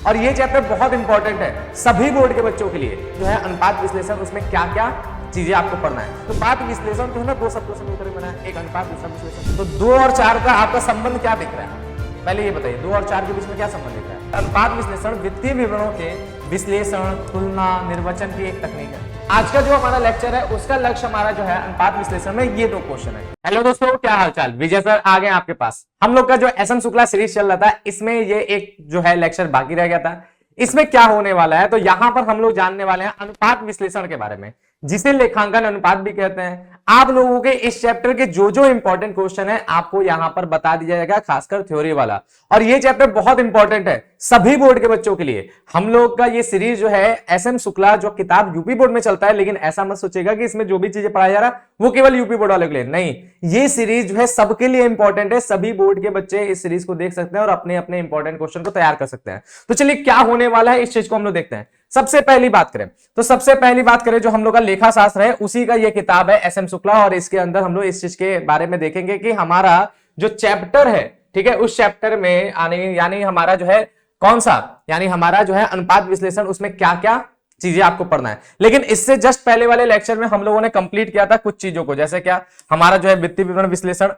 और ये चैप्टर बहुत इंपॉर्टेंट है सभी बोर्ड के बच्चों के लिए। जो है अनुपात विश्लेषण, उसमें क्या क्या चीजें आपको पढ़ना है। तो बात विश्लेषण जो है ना, दो शब्दों से मिलकर बना है, एक अनुपात, दूसरा विश्लेषण। तो 2 और 4 का आपका संबंध क्या दिख रहा है, पहले ये बताइए 2 और 4 के बीच में क्या संबंध दिख रहा है। अनुपात विश्लेषण वित्तीय विवरणों के विश्लेषण, तुलना, निर्वचन की एक तकनीक है। आज का जो हमारा लेक्चर है उसका लक्ष्य हमारा जो है अनुपात विश्लेषण में ये 2 क्वेश्चन है। हेलो दोस्तों, क्या हालचाल, विजय सर आ गए आपके पास। हम लोग का जो एसएम शुक्ला सीरीज चल रहा था, इसमें ये एक जो है लेक्चर बाकी रह गया था। इसमें क्या होने वाला है, तो यहां पर हम लोग जानने वाले हैं अनुपात विश्लेषण के बारे में, जिसे लेखांकन अनुपात भी कहते हैं। आप लोगों के इस चैप्टर के जो जो इंपॉर्टेंट क्वेश्चन है आपको यहां पर बता दिया जाएगा, खासकर थ्योरी वाला। और ये चैप्टर बहुत इंपॉर्टेंट है सभी बोर्ड के बच्चों के लिए। हम लोग का ये सीरीज जो है एसएम शुक्ला, जो किताब यूपी बोर्ड में चलता है, लेकिन ऐसा मत सोचेगा कि इसमें जो भी चीजें पढ़ाया जा रहा है वो केवल यूपी बोर्ड वाले के लिए नहीं। ये सीरीज जो है सबके लिए इंपॉर्टेंट है, सभी बोर्ड के बच्चे इस सीरीज को देख सकते हैं और अपने अपने इंपॉर्टेंट क्वेश्चन को तैयार कर सकते हैं। तो चलिए क्या होने वाला है इस चीज को हम लोग देखते हैं। सबसे पहली बात करें तो सबसे पहली बात करें जो हम लोग का लेखा शास्त्र है, उसी का ये किताब है एसएम शुक्ला, और इसके अंदर हम लोग इस चीज के बारे में देखेंगे कि हमारा जो चैप्टर है, ठीक है, उस चैप्टर में यानी हमारा जो है कौन सा, यानी हमारा जो है अनुपात विश्लेषण, उसमें क्या क्या चीजें आपको पढ़ना है। लेकिन इससे जस्ट पहले वाले लेक्चर में हम लोगों ने कंप्लीट किया था कुछ चीजों को, जैसे क्या हमारा जो है वित्तीय विवरण विश्लेषण,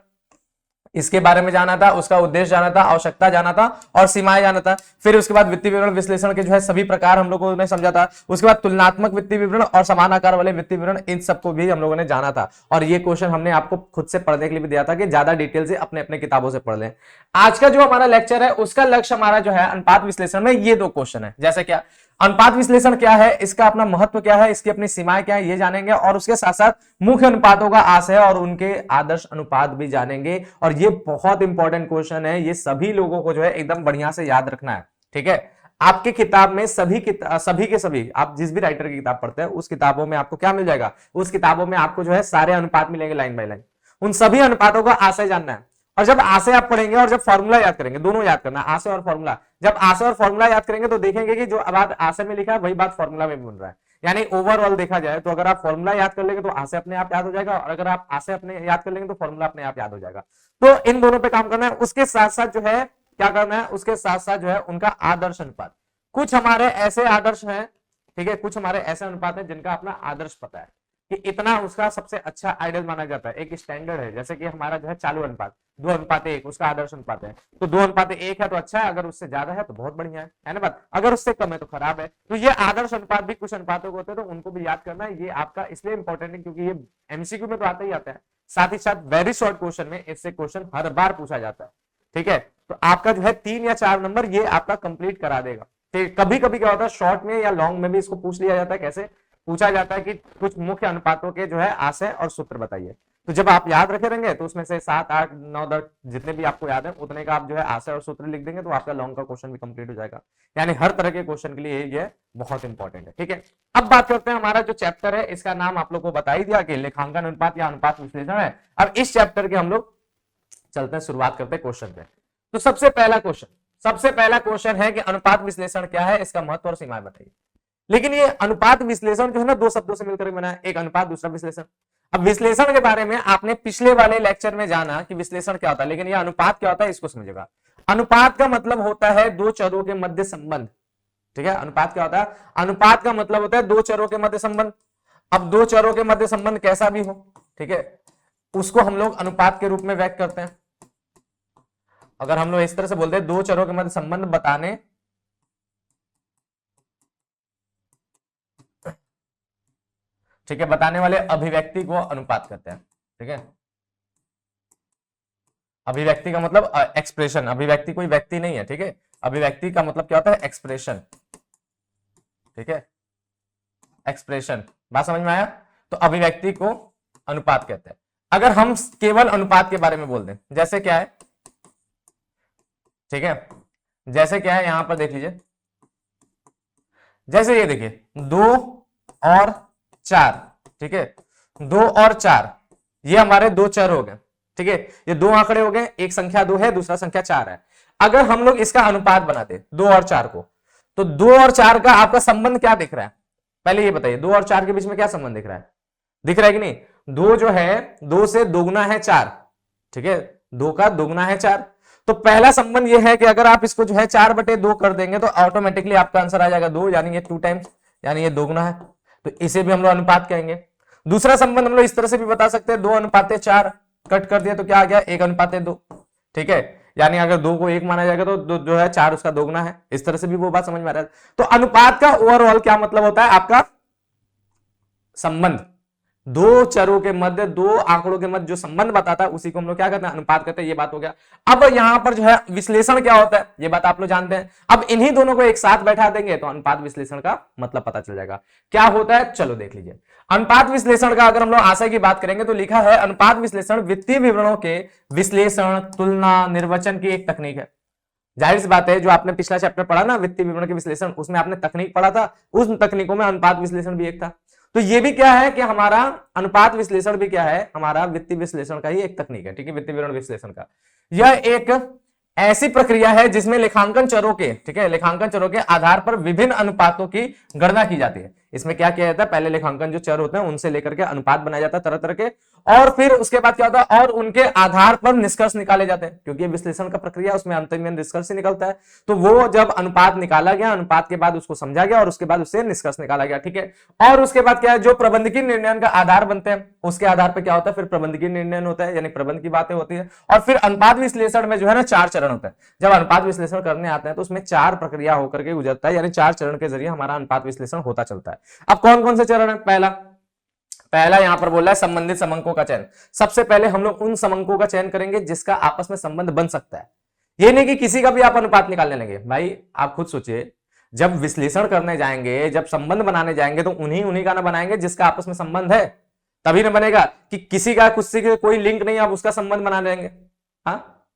इसके बारे में जाना था, उसका उद्देश्य जाना था, आवश्यकता जाना था और सीमाएं जाना था। फिर उसके बाद वित्तीय विवरण विश्लेषण के जो है सभी प्रकार हम लोगों ने समझा था। उसके बाद तुलनात्मक वित्तीय विवरण और समान आकार वाले वित्तीय विवरण, इन सबको भी हम लोगों ने जाना था। और ये क्वेश्चन हमने आपको खुद से पढ़ने के लिए भी दिया था कि ज्यादा डिटेल से अपने अपने किताबों से पढ़ लें। आज का जो हमारा लेक्चर है उसका लक्ष्य हमारा जो है अनुपात विश्लेषण में ये 2 क्वेश्चन है। जैसे क्या अनुपात विश्लेषण क्या है, इसका अपना महत्व क्या है, इसकी अपनी सीमाएं क्या है, ये जानेंगे। और उसके साथ साथ मुख्य अनुपातों का आशय और उनके आदर्श अनुपात भी जानेंगे। और ये बहुत इंपॉर्टेंट क्वेश्चन है, ये सभी लोगों को जो है एकदम बढ़िया से याद रखना है। ठीक है, आपकी किताब में सभी के सभी आप जिस भी राइटर की किताब पढ़ते हैं उस किताबों में आपको क्या मिल जाएगा, उस किताबों में आपको जो है सारे अनुपात मिलेंगे लाइन बाय लाइन। उन सभी अनुपातों का आशय जानना है। और जब आशय आप पढ़ेंगे और जब फॉर्मूला याद करेंगे, दोनों याद करना, आशय और फॉर्मूला। जब आशय और फॉर्मूला याद करेंगे तो देखेंगे कि जो बात आशय में लिखा है वही बात फॉर्मूला में भी बन रहा है। यानी ओवरऑल देखा जाए तो अगर आप फॉर्मूला याद कर लेंगे तो आशय अपने आप याद हो जाएगा, और अगर आप आशय अपने याद कर लेंगे तो फॉर्मूला अपने आप याद हो जाएगा। तो इन दोनों पे काम करना है। उसके साथ साथ जो है क्या करना है, उसके साथ साथ जो है उनका आदर्श अनुपात। कुछ हमारे ऐसे आदर्श हैं, ठीक है, कुछ हमारे ऐसे अनुपात है जिनका अपना आदर्श पता है कि इतना उसका सबसे अच्छा आइडियल माना जाता है। एक स्टैंडर्ड है, जैसे कि हमारा जो है चालू अनुपात 2:1 उसका आदर्श अनुपात है। तो 2:1 है तो अच्छा है, अगर उससे ज्यादा है तो बहुत बढ़िया है ना बात, अगर उससे कम है तो खराब है। तो ये आदर्श अनुपात भी कुछ अनुपातों को होते हैं, तो उनको भी याद करना है। ये आपका इसलिए इंपॉर्टेंट है क्योंकि ये एमसीक्यू में तो आता ही आता है, साथ ही साथ वेरी शॉर्ट क्वेश्चन में इससे क्वेश्चन हर बार पूछा जाता है। ठीक है, तो आपका जो है 3 या 4 नंबर ये आपका कंप्लीट करा देगा। कभी कभी क्या होता है शॉर्ट में या लॉन्ग में भी इसको पूछ लिया जाता है। कैसे पूछा जाता है कि कुछ मुख्य अनुपातों के जो है आशय और सूत्र बताइए। तो जब आप याद रखे रहेंगे तो उसमें से 7, 8, 9, 10 जितने भी आपको याद है उतने का आप जो है आशय और सूत्र लिख देंगे तो आपका लॉन्ग का क्वेश्चन भी कंप्लीट हो जाएगा। यानी हर तरह के क्वेश्चन के लिए ये बहुत इंपॉर्टेंट है। ठीक है, अब बात करते हैं हमारा जो चैप्टर है, इसका नाम आप लोग को बता ही दिया कि लेखांकन अनुपात या अनुपात विश्लेषण है। अब इस चैप्टर के हम लोग चलते हैं, शुरुआत करते हैं क्वेश्चन पे। तो सबसे पहला क्वेश्चन है कि अनुपात विश्लेषण क्या है, इसका महत्व और सीमाएं बताइए। लेकिन ये अनुपात विश्लेषण जो है ना 2 शब्दों से मिलकर बना है, एक अनुपात दूसरा विश्लेषण। अब विश्लेषण के बारे में आपने पिछले वाले लेक्चर में जाना कि विश्लेषण क्या होता है, लेकिन ये अनुपात क्या होता है इसको समझेगा। अनुपात का मतलब होता है 2 चरों के मध्य संबंध। ठीक है, अनुपात क्या होता है, अनुपात का मतलब होता है 2 चरों के मध्य संबंध। अब 2 चरों के मध्य संबंध कैसा भी हो, ठीक है, उसको हम लोग अनुपात के रूप में व्यक्त करते हैं। अगर हम लोग इस तरह से बोलते हैं 2 चरों के मध्य संबंध बताने, ठीक है, बताने वाले अभिव्यक्ति को अनुपात कहते हैं। ठीक है, अभिव्यक्ति का मतलब एक्सप्रेशन, अभिव्यक्ति कोई व्यक्ति नहीं है। ठीक है, अभिव्यक्ति का मतलब क्या होता है, एक्सप्रेशन। ठीक है, एक्सप्रेशन, बात समझ में आया। तो अभिव्यक्ति को अनुपात कहते हैं। अगर हम केवल अनुपात के बारे में बोल दें, जैसे क्या है, ठीक है, जैसे क्या है यहां पर देख लीजिए, जैसे ये देखिए 2 और 4, ठीक है, 2 और 4 ये हमारे 2 चर हो गए। ठीक है, ये 2 आंकड़े हो गए, एक संख्या 2 है, दूसरा संख्या 4 है। अगर हम लोग इसका अनुपात बनाते 2 और 4 को, तो 2 और 4 का आपका संबंध क्या दिख रहा है, पहले ये बताइए 2 और 4 के बीच में क्या संबंध दिख रहा है, दिख रहा है कि नहीं। 2 जो है 2 से दोगुना है 4, ठीक है, 2 का दोगुना है 4, तो पहला संबंध ये है कि अगर आप इसको जो है 4/2 कर देंगे तो ऑटोमेटिकली आपका आंसर आ जाएगा 2, यानी ये 2 टाइम्स, यानी ये दोगुना है, तो इसे भी हम लोग अनुपात कहेंगे। दूसरा संबंध हम लोग इस तरह से भी बता सकते हैं, 2:4 कट कर दिया तो क्या आ गया, 1:2, ठीक है, यानी अगर 2 को 1 माना जाएगा तो जो है 4 उसका दोगुना है। इस तरह से भी वो बात समझ में आ रहा है। तो अनुपात का ओवरऑल क्या मतलब होता है, आपका संबंध, दो चरों के मध्य, दो आंकड़ों के मध्य जो संबंध बताता है उसी को हम लोग क्या कहते हैं, अनुपात कहते हैं। ये बात हो गया। अब यहां पर जो है विश्लेषण क्या होता है, ये बात आप लोग जानते हैं। अब इन्हीं दोनों को एक साथ बैठा देंगे तो अनुपात विश्लेषण का मतलब पता चल जाएगा क्या होता है। चलो देख लीजिए, अनुपात विश्लेषण का अगर हम लोग आशय की बात करेंगे तो लिखा है, अनुपात विश्लेषण वित्तीय विवरणों के विश्लेषण, तुलना, निर्वचन की एक तकनीक है। जाहिर सी बात है, जो आपने पिछला चैप्टर पढ़ा ना वित्तीय विवरण के विश्लेषण, उसमें आपने तकनीक पढ़ा था, उस तकनीकों में अनुपात विश्लेषण भी एक था। तो ये भी क्या है कि हमारा अनुपात विश्लेषण भी क्या है, हमारा वित्तीय विश्लेषण का ही एक तकनीक है, ठीक है, वित्तीय विवरण विश्लेषण का। यह एक ऐसी प्रक्रिया है जिसमें लेखांकन चरों के, ठीक है, लेखांकन चरों के आधार पर विभिन्न अनुपातों की गणना की जाती है। इसमें क्या किया जाता है, पहले लेखांकन जो चर होते हैं उनसे लेकर के अनुपात बनाया जाता है तरह तरह के, और फिर उसके बाद क्या होता है, और उनके आधार पर निष्कर्ष निकाले जाते हैं, क्योंकि विश्लेषण का प्रक्रिया उसमें अंतिम में निष्कर्ष निकलता है। तो वो जब अनुपात निकाला गया, अनुपात के बाद उसको समझा गया और उसके बाद उससे निष्कर्ष निकाला गया, ठीक है। और उसके बाद क्या है, जो प्रबंधकीय निर्णय का आधार बनते हैं उसके आधार पर क्या होता है, फिर प्रबंधकीय निर्णय होता है, यानी प्रबंध की बातें होती है। और फिर अनुपात विश्लेषण में जो है ना 4 चरण होता है। जब अनुपात विश्लेषण करने आते हैं तो उसमें 4 प्रक्रिया होकर के गुजरता है, यानी 4 चरण के जरिए हमारा अनुपात विश्लेषण होता चलता है। अब कौन कौन से चरण है, पहला यहां पर बोला है संबंधित समंकों का चयन। सबसे पहले हम लोग उन समंकों का चयन करेंगे जिसका आपस में संबंध बन सकता है। ये नहीं कि किसी का भी आप अनुपात निकालने लगे। भाई आप खुद सोचिए, जब विश्लेषण करने जाएंगे, जब संबंध बनाने जाएंगे तो उन्हीं का ना बनाएंगे जिसका आपस में संबंध है, तभी ना बनेगा। कि किसी का किसी के कोई लिंक नहीं, आप उसका संबंध बना लेंगे। हाँ,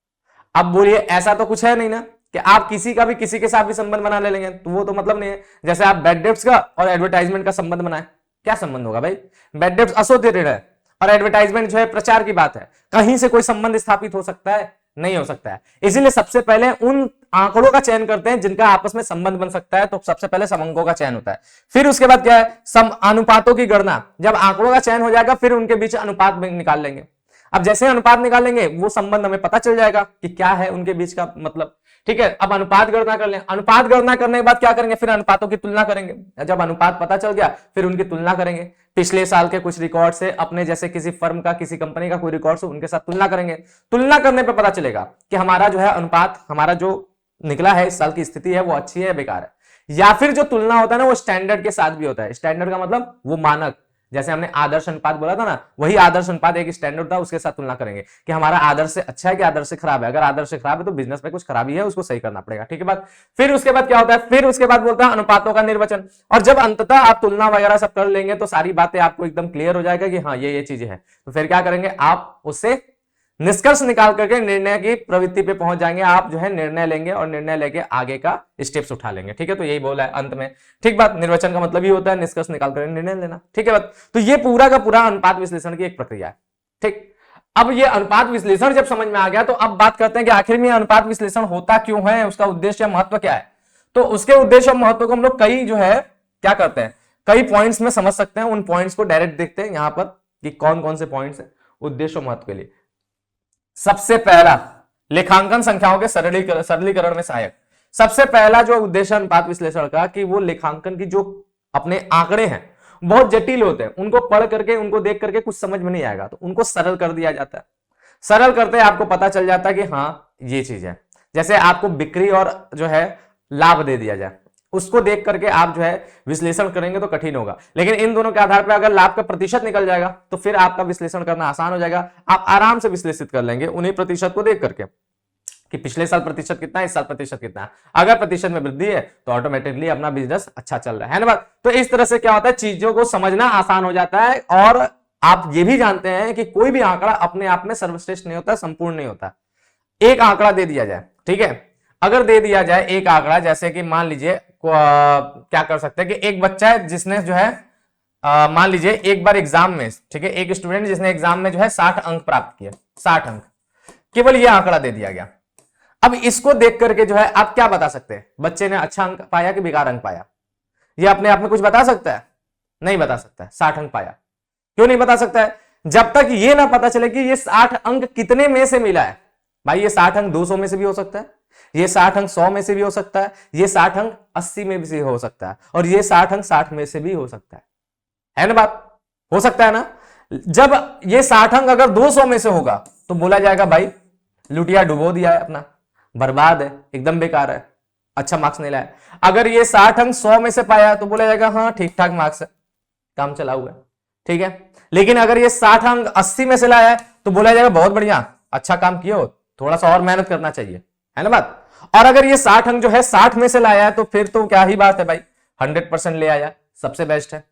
अब बोलिए ऐसा तो कुछ है नहीं ना कि आप किसी का भी किसी के साथ भी संबंध बना ले लेंगे, तो वो तो मतलब नहीं है। जैसे आप बैड डेब्ट्स का और एडवर्टाइजमेंट का संबंध बनाए, क्या संबंध होगा भाई। बैड डेब्ट्स एसोसिएटेड है और एडवर्टाइजमेंट जो है प्रचार की बात है, कहीं से कोई संबंध स्थापित हो सकता है, नहीं हो सकता है। इसीलिए सबसे पहले उन आंकड़ों का चयन करते हैं जिनका आपस में संबंध बन सकता है, तो सबसे पहले समंकों का चयन होता है। फिर उसके बाद क्या है, सम अनुपातों की गणना। जब आंकड़ों का चयन हो जाएगा फिर उनके बीच अनुपात निकाल लेंगे। अब जैसे अनुपात निकालेंगे वो संबंध हमें पता चल जाएगा कि क्या है उनके बीच का मतलब, ठीक है। अब अनुपात गणना कर लें, अनुपात गणना करने के बाद क्या करेंगे, फिर अनुपातों की तुलना करेंगे। जब अनुपात पता चल गया फिर उनकी तुलना करेंगे, पिछले साल के कुछ रिकॉर्ड से, अपने जैसे किसी फर्म का, किसी कंपनी का कोई रिकॉर्ड से उनके साथ तुलना करेंगे। तुलना करने पर पता चलेगा कि हमारा जो है अनुपात, हमारा जो निकला है इस साल की स्थिति है वो अच्छी है या बेकार है। या फिर जो तुलना होता है ना वो स्टैंडर्ड के साथ भी होता है। स्टैंडर्ड का मतलब वो मानक, जैसे हमने आदर्श अनुपात बोला था ना, वही आदर्श अनुपात एक स्टैंडर्ड था, उसके साथ तुलना करेंगे कि हमारा आदर्श से अच्छा है कि आदर्श से खराब है। अगर आदर्श से खराब है तो बिजनेस में कुछ खराबी है, उसको सही करना पड़ेगा, ठीक है बात। फिर उसके बाद क्या होता है, फिर उसके बाद बोलता है अनुपातों का निर्वचन। और जब अंततः आप तुलना वगैरह सब कर लेंगे तो सारी बातें आपको एकदम क्लियर हो जाएगा कि हाँ ये चीजें हैं। तो फिर क्या करेंगे, आप उससे निष्कर्ष निकाल करके निर्णय की प्रवृत्ति पे पहुंच जाएंगे। आप जो है निर्णय लेंगे और निर्णय लेके आगे का स्टेप्स उठा लेंगे, ठीक है। तो यही बोला है अंत में, ठीक बात। निर्वचन का मतलब ही होता है निष्कर्ष निकाल कर निर्णय लेना, ठीक है बात। तो ये पूरा का पूरा अनुपात विश्लेषण की एक प्रक्रिया है, ठीक। अब ये अनुपात विश्लेषण जब समझ में आ गया तो अब बात करते हैं कि आखिर में अनुपात विश्लेषण होता क्यों है, उसका उद्देश्य महत्व क्या है। तो उसके उद्देश्य और महत्व को हम लोग कई जो है क्या करते हैं, कई पॉइंट्स में समझ सकते हैं। उन पॉइंट्स को डायरेक्ट देखते हैं यहां पर कि कौन कौन से पॉइंट्स है उद्देश्य और महत्व के लिए। सबसे पहला, लेखांकन संख्याओं के सरलीकरण में सहायक। सबसे पहला जो उद्देश्य अनुपात विश्लेषण का, कि वो लेखांकन की जो अपने आंकड़े हैं बहुत जटिल होते हैं, उनको पढ़ करके, उनको देख करके कुछ समझ में नहीं आएगा, तो उनको सरल कर दिया जाता है। सरल करते आपको पता चल जाता है कि हाँ ये चीज है। जैसे आपको बिक्री और जो है लाभ दे दिया जाए, उसको देख करके आप जो है विश्लेषण करेंगे तो कठिन होगा, लेकिन इन दोनों के आधार पर अगर लाभ का प्रतिशत निकल जाएगा तो फिर आपका विश्लेषण करना आसान हो जाएगा। आप आराम से विश्लेषित कर लेंगे उन्हीं प्रतिशत को देख करके कि पिछले साल प्रतिशत कितना है, इस साल प्रतिशत कितना है। अगर प्रतिशत में वृद्धि है तो ऑटोमेटिकली अपना बिजनेस अच्छा चल रहा है ना बात। तो इस तरह से क्या होता है, चीजों को समझना आसान हो जाता है। और आप ये भी जानते हैं कि कोई भी आंकड़ा अपने आप में सर्वश्रेष्ठ नहीं होता, संपूर्ण नहीं होता। एक आंकड़ा दे दिया जाए, ठीक है, अगर दे दिया जाए एक आंकड़ा, जैसे कि मान लीजिए क्या कर सकते हैं कि एक बच्चा है जिसने जो है मान लीजिए एक बार एग्जाम में, ठीक है, एक स्टूडेंट जिसने एग्जाम में जो है 60 अंक प्राप्त किए, 60 अंक, केवल ये आंकड़ा दे दिया गया। अब इसको देख करके जो है आप क्या बता सकते हैं, बच्चे ने अच्छा अंक पाया कि बेकार अंक पाया? ये अपने आप में कुछ बता सकता है? नहीं बता सकता है। 60 अंक पाया, क्यों नहीं बता सकता है? जब तक ये ना पता चले कि ये 60 अंक कितने में से मिला है, भाई ये 60 अंक 200 में से भी हो सकता है, ये 60 अंक 100 में से भी हो सकता है, ये 60 अंक 80 में भी हो सकता है, और ये 60 अंक 60 में से भी हो सकता है ना बात? हो सकता है ना? जब ये 60 अंक अगर 200 में से होगा तो बोला जाएगा भाई लुटिया डुबो दिया है अपना, बर्बाद है, एकदम बेकार है, अच्छा मार्क्स नहीं लाया। अगर ये 60 अंक 100 में से पाया तो बोला जाएगा हाँ ठीक ठाक मार्क्स है, काम चला हुआ है, ठीक है। लेकिन अगर ये 60 अंक 80 में से लाया है तो बोला जाएगा बहुत बढ़िया, अच्छा काम किए हो, थोड़ा सा और मेहनत करना चाहिए, है ना बात? और अगर ये 60 अंक जो है 60 में से लाया है तो फिर तो क्या ही बात है भाई, 100% ले आया, सबसे बेस्ट है।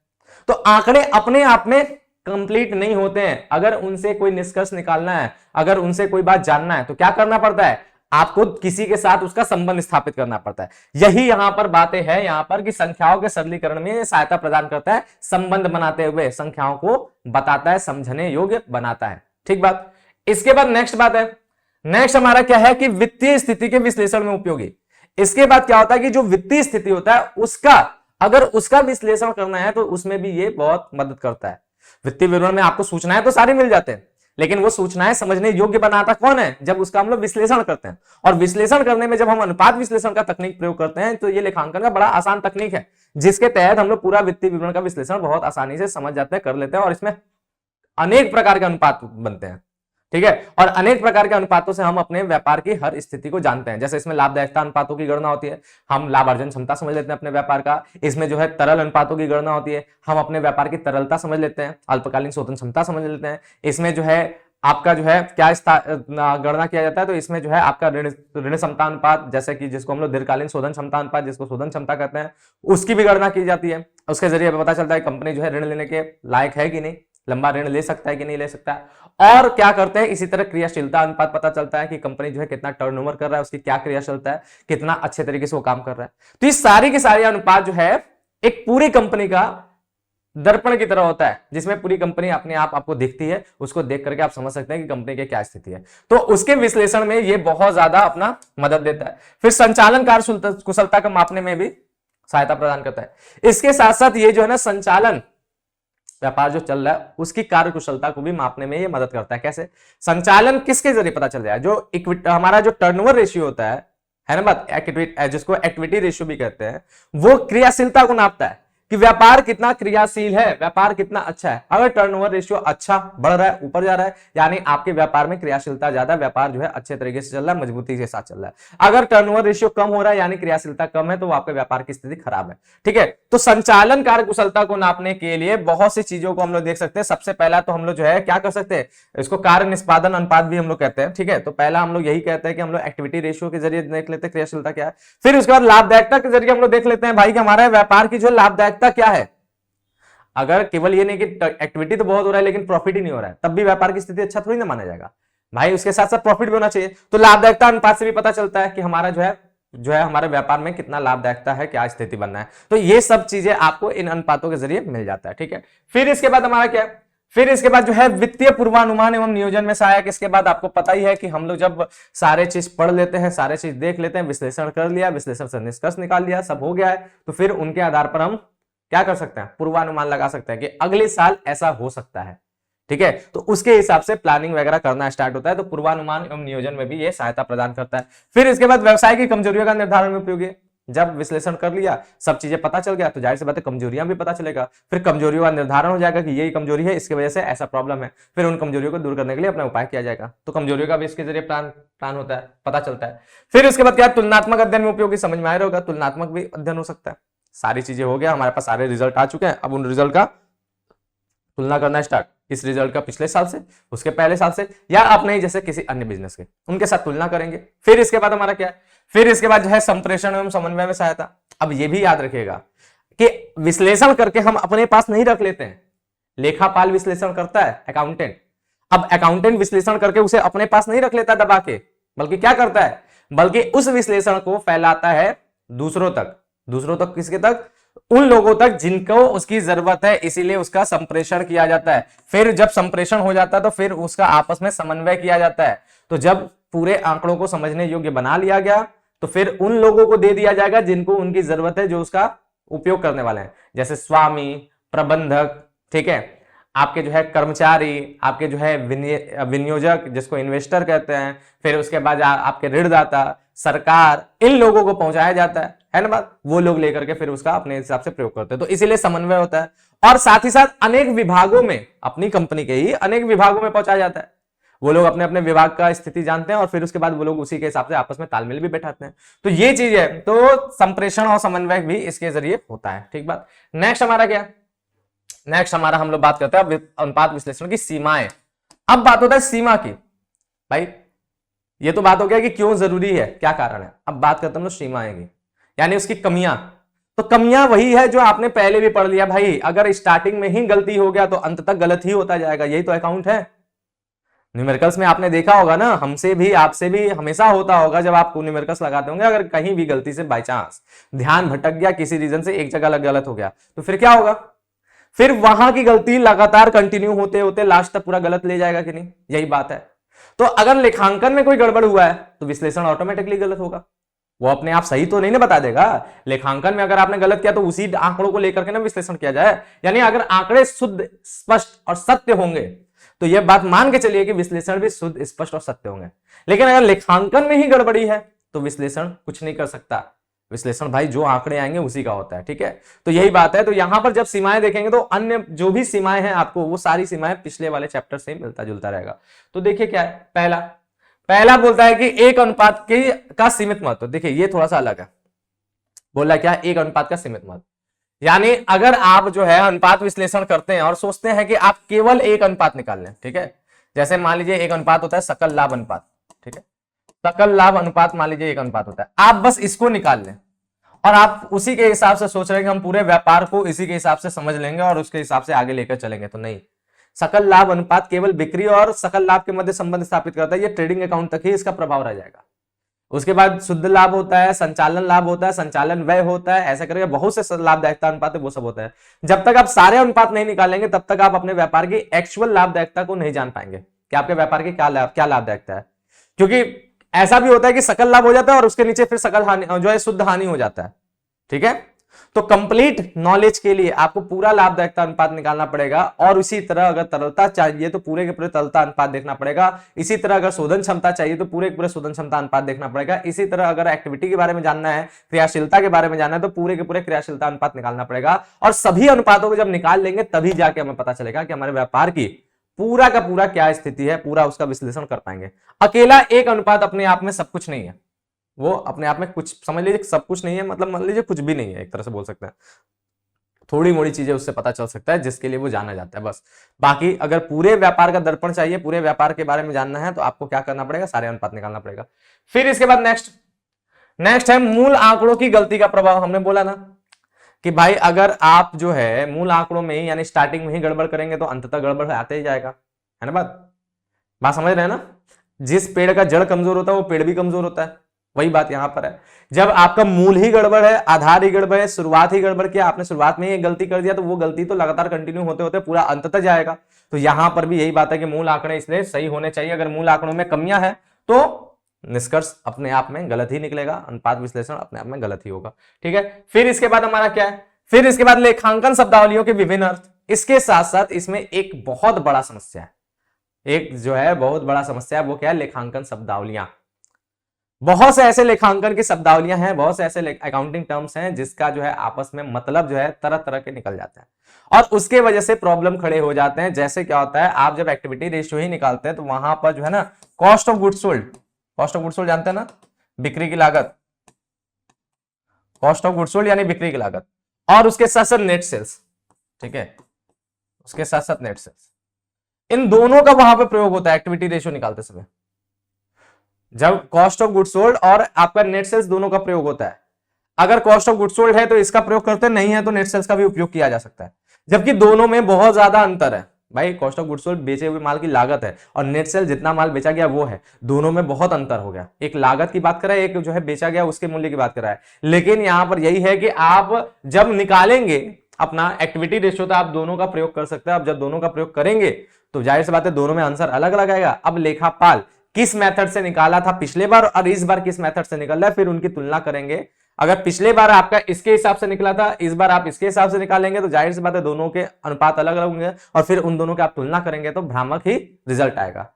तो आंकड़े अपने आप में कंप्लीट नहीं होते हैं, अगर उनसे कोई निष्कर्ष निकालना है, अगर उनसे कोई बात जानना है तो क्या करना पड़ता है, आपको किसी के साथ उसका संबंध स्थापित करना पड़ता है। यही यहां पर बातें हैं यहां पर कि संख्याओं के सरलीकरण में सहायता प्रदान करता है, संबंध बनाते हुए संख्याओं को बताता है, समझने योग्य बनाता है, ठीक बात। इसके बाद नेक्स्ट बात है, नेक्स्ट हमारा क्या है कि वित्तीय स्थिति के विश्लेषण में उपयोगी। इसके बाद क्या होता है कि जो वित्तीय स्थिति होता है उसका अगर उसका विश्लेषण करना है तो उसमें भी ये बहुत मदद करता है। वित्तीय विवरण में आपको सूचनाएं तो सारी मिल जाते हैं, लेकिन वो सूचनाएं समझने योग्य बनाता कौन है, जब उसका हम लोग विश्लेषण करते हैं। और विश्लेषण करने में जब हम अनुपात विश्लेषण का तकनीक प्रयोग करते हैं तो ये लेखांकन का बड़ा आसान तकनीक है, जिसके तहत हम लोग पूरा वित्तीय विवरण का विश्लेषण बहुत आसानी से समझ जाते हैं, कर लेते हैं, और इसमें अनेक प्रकार के अनुपात बनते हैं, ठीक है। और अनेक प्रकार के अनुपातों से हम अपने व्यापार की हर स्थिति को जानते हैं। जैसे इसमें लाभदायकता अनुपातों की गणना होती है, हम लाभ अर्जन क्षमता समझ लेते हैं अपने व्यापार का। इसमें जो है तरल अनुपातों की गणना होती है, हम अपने व्यापार की तरलता समझ लेते हैं, अल्पकालीन शोधन क्षमता समझ लेते हैं। इसमें जो है आपका जो है क्या गणना किया जाता है, तो इसमें जो है आपका ऋण क्षमता अनुपात, जैसे कि जिसको हम लोग दीर्घकालीन शोधन क्षमता अनुपात, जिसको शोधन क्षमता कहते हैं, उसकी भी गणना की जाती है। उसके जरिए पता चलता है कंपनी जो है ऋण लेने के लायक है कि नहीं, लंबा ऋण ले सकता है कि नहीं ले सकता है। और क्या करते हैं, इसी तरह क्रियाशीलता अनुपात पता चलता है कि कंपनी जो है कितना टर्नओवर कर रहा है, उसकी क्या क्रियाशीलता है, कितना अच्छे तरीके से वो काम कर रहा है। तो ये सारी की सारी अनुपात जो है एक पूरी कंपनी का दर्पण की तरह होता है, जिसमें पूरी कंपनी अपने आप आपको दिखती है, उसको देख करके आप समझ सकते हैं कि कंपनी की क्या स्थिति है। तो उसके विश्लेषण में ये बहुत ज्यादा अपना मदद देता है। फिर संचालन कार्य कुशलता को मापने में भी सहायता प्रदान करता है। इसके साथ साथ ये जो है ना संचालन व्यापार जो चल रहा है उसकी कार्य कुशलता को भी मापने में ये मदद करता है। कैसे? संचालन किसके जरिए पता चल जाए, जो हमारा जो टर्नओवर रेशियो होता है ना बात, जिसको एक्टिविटी रेशियो भी कहते हैं, वो क्रियाशीलता को नापता है कि व्यापार कितना क्रियाशील है, व्यापार कितना अच्छा है। अगर टर्नओवर रेशियो अच्छा बढ़ रहा है, ऊपर जा रहा है, यानी आपके व्यापार में क्रियाशीलता ज्यादा, व्यापार जो है अच्छे तरीके से चल रहा है, मजबूती के साथ चल रहा है। अगर टर्नओवर रेशियो कम हो रहा है यानी क्रियाशीलता कम है, तो आपके व्यापार की स्थिति खराब है, ठीक है। तो संचालन कार्य कुशलता को नापने के लिए बहुत सी चीजों को हम लोग देख सकते हैं। सबसे पहला तो हम लोग जो है क्या कर सकते हैं, इसको कार्य निष्पादन अनुपात भी हम लोग कहते हैं, ठीक है। तो पहला हम लोग यही कहते हैं कि हम लोग एक्टिविटी रेशियो के जरिए देख लेते हैं क्रियाशीलता क्या है। फिर उसके बाद लाभदायकता के जरिए हम लोग देख लेते हैं भाई कि हमारे व्यापार की जो लाभदायकता क्या है। अगर केवल ये नहीं कि एक्टिविटी तो बहुत हो रहा है लेकिन प्रॉफिट ही नहीं हो रहा है, तब भी व्यापार की स्थिति अच्छा थोड़ी ना माना जाएगा भाई, उसके साथ साथ प्रॉफिट भी होना चाहिए। तो लाभदायकता अनुपात से भी पता चलता है कि हमारा जो है हमारे व्यापार में कितना लाभदायकता है, क्या स्थिति बनना है। तो ये सब चीजें आपको इन अनुपातों के जरिए मिल जाता है, ठीक है। फिर इसके बाद हमारा क्या है, फिर इसके बाद जो है वित्तीय पूर्वानुमान एवं नियोजन में सहायक। इसके बाद आपको पता ही है कि हम लोग जब सारे चीज पढ़ लेते हैं, सारे चीज देख लेते हैं, विश्लेषण कर लिया, विश्लेषण से निष्कर्ष निकाल लिया, सब हो गया है, तो फिर उनके आधार पर हम क्या कर सकते हैं, पूर्वानुमान लगा सकते हैं कि अगले साल ऐसा हो सकता है, ठीक है। तो उसके हिसाब से प्लानिंग वगैरह करना स्टार्ट होता है। तो पूर्वानुमान एवं नियोजन में भी ये सहायता प्रदान करता है। फिर इसके बाद व्यवसाय की कमजोरियों का निर्धारण में उपयोगी है। जब विश्लेषण कर लिया, सब चीजें पता चल गया, तो जाहिर सी बात है कमजोरियां भी पता चलेगा। फिर कमजोरियों का निर्धारण हो जाएगा कि यही कमजोरी है, इसकी वजह से ऐसा प्रॉब्लम है। फिर उन कमजोरियों को दूर करने के लिए अपना उपाय किया जाएगा। तो कमजोरियों का भी इसके जरिए प्लान होता है, पता चलता है। फिर इसके बाद क्या, तुलनात्मक अध्ययन में उपयोगी, समझ में आ रहा होगा, तुलनात्मक भी अध्ययन हो सकता है। सारी चीजें हो गया, हमारे पास सारे रिजल्ट आ चुके हैं, अब उन रिजल्ट का तुलना करना स्टार्ट, इस रिजल्ट का पिछले साल से, उसके पहले साल से, या अपने ही जैसे किसी अन्य बिजनेस के, उनके साथ तुलना करेंगे। फिर इसके बाद हमारा क्या है, फिर इसके बाद जो है संप्रेषण एवं समन्वय में सहायता। अब ये भी याद रखिएगा कि विश्लेषण करके हम अपने पास नहीं रख लेते हैं, लेखापाल विश्लेषण करता है, अकाउंटेंट। अब अकाउंटेंट विश्लेषण करके उसे अपने पास नहीं रख लेता दबा के, बल्कि क्या करता है, बल्कि उस विश्लेषण को फैलाता है दूसरों तक। दूसरों तक किसके तक, उन लोगों तक जिनको उसकी जरूरत है, इसीलिए उसका संप्रेषण किया जाता है। फिर जब संप्रेषण हो जाता है तो फिर उसका आपस में समन्वय किया जाता है। तो जब पूरे आंकड़ों को समझने योग्य बना लिया गया तो फिर उन लोगों को दे दिया जाएगा जिनको उनकी जरूरत है, जो उसका उपयोग करने वाले हैं, जैसे स्वामी, प्रबंधक, ठीक है, आपके जो है कर्मचारी, आपके जो है विनियोजक जिसको इन्वेस्टर कहते हैं, फिर उसके बाद आपके ऋणदाता, सरकार, इन लोगों को पहुंचाया जाता है ना बात। वो लोग लेकर के फिर उसका अपने हिसाब से प्रयोग करते हैं, तो इसीलिए समन्वय होता है। और साथ ही साथ अनेक विभागों में, अपनी कंपनी के ही अनेक विभागों में पहुंचाया जाता है। वो लोग अपने अपने विभाग का स्थिति जानते हैं और फिर उसके बाद वो लोग उसी के हिसाब से आपस में तालमेल भी बैठाते हैं। तो ये चीज है, तो संप्रेषण और समन्वय भी इसके जरिए होता है। ठीक बात। नेक्स्ट हमारा क्या, नेक्स्ट हमारा हम लोग बात करते हैं अनुपात विश्लेषण की सीमाएं। अब बात होता है सीमा की। भाई ये तो बात हो गया कि क्यों जरूरी है, क्या कारण है। अब बात करते हैं हम लोग सीमाएं की, यानी उसकी कमियां। तो कमियां वही है जो आपने पहले भी पढ़ लिया भाई, अगर स्टार्टिंग में ही गलती हो गया तो अंत तक गलत ही होता जाएगा। यही तो अकाउंट है। न्यूमेरिकल्स में आपने देखा होगा ना, हमसे भी आपसे भी हमेशा होता होगा, जब आप न्यूमेरिकल्स लगाते होंगे, अगर कहीं भी गलती से बाई चांस ध्यान भटक गया, किसी रीजन से एक जगह गलत हो गया, तो फिर क्या होगा, फिर वहां की गलती लगातार कंटिन्यू होते होते लास्ट तक पूरा गलत ले जाएगा कि नहीं। यही बात है। तो अगर लेखांकन में कोई गड़बड़ हुआ है तो विश्लेषण ऑटोमेटिकली गलत होगा। वो अपने आप सही तो नहीं ना बता देगा। लेखांकन में अगर आपने गलत किया तो उसी आंकड़ों को लेकर के ना विश्लेषण किया जाए, यानी अगर आंकड़े शुद्ध, स्पष्ट और सत्य होंगे तो यह बात मान के चलिए कि विश्लेषण भी शुद्ध, स्पष्ट और सत्य होंगे। लेकिन अगर लेखांकन में ही गड़बड़ी है तो विश्लेषण कुछ नहीं कर सकता। विश्लेषण भाई जो आंकड़े आएंगे उसी का होता है। ठीक है, तो यही बात है। तो यहां पर जब सीमाएं देखेंगे तो अन्य जो भी सीमाएं हैं आपको, वो सारी सीमाएं पिछले वाले चैप्टर से मिलता जुलता रहेगा। तो देखिए क्या है, पहला बोलता है कि एक अनुपात का सीमित महत्व। देखिए ये थोड़ा सा अलग है। बोला क्या, एक अनुपात का सीमित महत्व, यानी अगर आप जो है अनुपात विश्लेषण करते हैं और सोचते हैं कि आप केवल एक अनुपात निकाल लें, ठीक है, जैसे मान लीजिए एक अनुपात होता है सकल लाभ अनुपात, ठीक है, सकल लाभ अनुपात मान लीजिए एक अनुपात होता है, आप बस इसको निकाल लें और आप उसी के हिसाब से सोच रहे हैं कि हम पूरे व्यापार को इसी के हिसाब से समझ लेंगे और उसके हिसाब से आगे लेकर चलेंगे, तो नहीं। सकल लाभ अनुपात केवल बिक्री और सकल लाभ के मध्य संबंध स्थापित करता है। ये ट्रेडिंग अकाउंट तक ही इसका प्रभाव रह जाएगा। उसके बाद शुद्ध लाभ होता है, संचालन लाभ होता है, संचालन व्यय होता है, ऐसा करके बहुत से लाभदायकता अनुपात है, वो सब होता है। जब तक आप सारे अनुपात नहीं निकालेंगे तब तक आप अपने व्यापार की एक्चुअल लाभदायकता को नहीं जान पाएंगे कि आपके व्यापार की क्या लाभदायकता है। क्योंकि ऐसा भी होता है कि सकल लाभ हो जाता है और उसके नीचे फिर सकल हानि जो है शुद्ध हानि हो जाता है। ठीक है, तो कंप्लीट नॉलेज के लिए आपको पूरा लाभदायकता अनुपात निकालना पड़ेगा और इसी तरह अगर तरलता चाहिए तो पूरे के पूरे तरलता अनुपात देखना पड़ेगा। इसी तरह अगर शोधन क्षमता चाहिए तो पूरे के पूरे शोधन क्षमता अनुपात देखना पड़ेगा। इसी तरह अगर एक्टिविटी के बारे में जानना है, क्रियाशीलता के बारे में जानना है, तो पूरे के पूरे क्रियाशीलता अनुपात निकालना पड़ेगा। और सभी अनुपातों को जब निकाल लेंगे तभी जाके हमें पता चलेगा कि हमारे व्यापार की पूरा का पूरा क्या स्थिति है, पूरा उसका विश्लेषण कर पाएंगे। अकेला एक अनुपात अपने आप में सब कुछ नहीं है, वो अपने आप में कुछ समझ लीजिए सब कुछ नहीं है, मतलब मान लीजिए कुछ भी नहीं है, एक तरह से बोल सकते हैं। थोड़ी मोड़ी चीजें उससे पता चल सकता है जिसके लिए वो जाना जाता है, बस। बाकी अगर पूरे व्यापार का दर्पण चाहिए, पूरे व्यापार के बारे में जानना है, तो आपको क्या करना पड़ेगा, सारे अनुपात निकालना पड़ेगा। फिर इसके बाद नेक्स्ट है मूल आंकड़ों की गलती का प्रभाव। हमने बोला ना कि भाई अगर आप जो है मूल आंकड़ों में ही यानी स्टार्टिंग में ही गड़बड़ करेंगे तो अंततः गड़बड़ आते ही जाएगा, है ना। बात समझ रहे हैं ना। जिस पेड़ का जड़ कमजोर होता है वो पेड़ भी कमजोर होता है, वही बात यहां पर है। जब आपका मूल ही गड़बड़ है, आधार ही गड़बड़ है, शुरुआत ही गड़बड़ किया, आपने शुरुआत में ही एक गलती कर दिया, तो वो गलती तो लगातार कंटिन्यू होते होते पूरा अंत तक जाएगा। तो यहां पर भी यही बात है कि मूल आंकड़े इसलिए सही होने चाहिए। अगर मूल आंकड़ों में कमियां हैं तो निष्कर्ष अपने आप में गलत ही निकलेगा, अनुपात विश्लेषण अपने आप में गलत ही होगा। ठीक है, फिर इसके बाद हमारा क्या है, फिर इसके बाद लेखांकन शब्दावलियों के विभिन्न अर्थ। इसके साथ साथ इसमें एक बहुत बड़ा समस्या है, एक जो है बहुत बड़ा समस्या है, वो क्या है, लेखांकन शब्दावलियां। बहुत से ऐसे लेखांकन की शब्दावलियां हैं, बहुत से ऐसे अकाउंटिंग टर्म्स हैं जिसका जो है आपस में मतलब जो है तरह तरह के निकल जाते हैं और उसके वजह से प्रॉब्लम खड़े हो जाते हैं। जैसे क्या होता है, आप जब एक्टिविटी रेशियो ही निकालते हैं तो वहां पर जो है ना कॉस्ट ऑफ गुड्स सोल्ड जानते हैं ना, बिक्री की लागत, कॉस्ट ऑफ गुड्स सोल्ड यानी बिक्री की लागत, और उसके साथ साथ नेट सेल्स। ठीक है, उसके साथ साथ नेट सेल्स, इन दोनों का वहां पर प्रयोग होता है एक्टिविटी रेशियो निकालते समय। जब कॉस्ट ऑफ गुड्स सोल्ड और आपका नेट सेल्स दोनों का प्रयोग होता है, अगर कॉस्ट ऑफ गुड्स सोल्ड है तो इसका प्रयोग करते नहीं है तो नेट सेल्स का भी उपयोग किया जा सकता है, जबकि दोनों में बहुत ज्यादा अंतर है। भाई कॉस्ट ऑफ गुड्स सोल्ड बेचे हुए माल की लागत है और नेट सेल जितना माल बेचा गया वो है, दोनों में बहुत अंतर हो गया। एक लागत की बात कर रहा है, एक जो है बेचा गया उसके मूल्य की बात कर रहा है। लेकिन यहां पर यही है कि आप जब निकालेंगे अपना एक्टिविटी रेशियो तो आप दोनों का प्रयोग कर सकते हैं। अब जब दोनों का प्रयोग करेंगे तो जाहिर सी बात है दोनों में आंसर अलग अलग आएगा। अब लेखापाल किस मेथड से निकाला था पिछले बार और इस बार किस मेथड से निकल रहा है, फिर उनकी तुलना करेंगे, अगर पिछले बार आपका इसके हिसाब से निकला था, इस बार आप इसके हिसाब से निकालेंगे, तो जाहिर सी बात है दोनों के अनुपात अलग अलग होंगे और फिर उन दोनों की आप तुलना करेंगे तो भ्रामक ही रिजल्ट आएगा।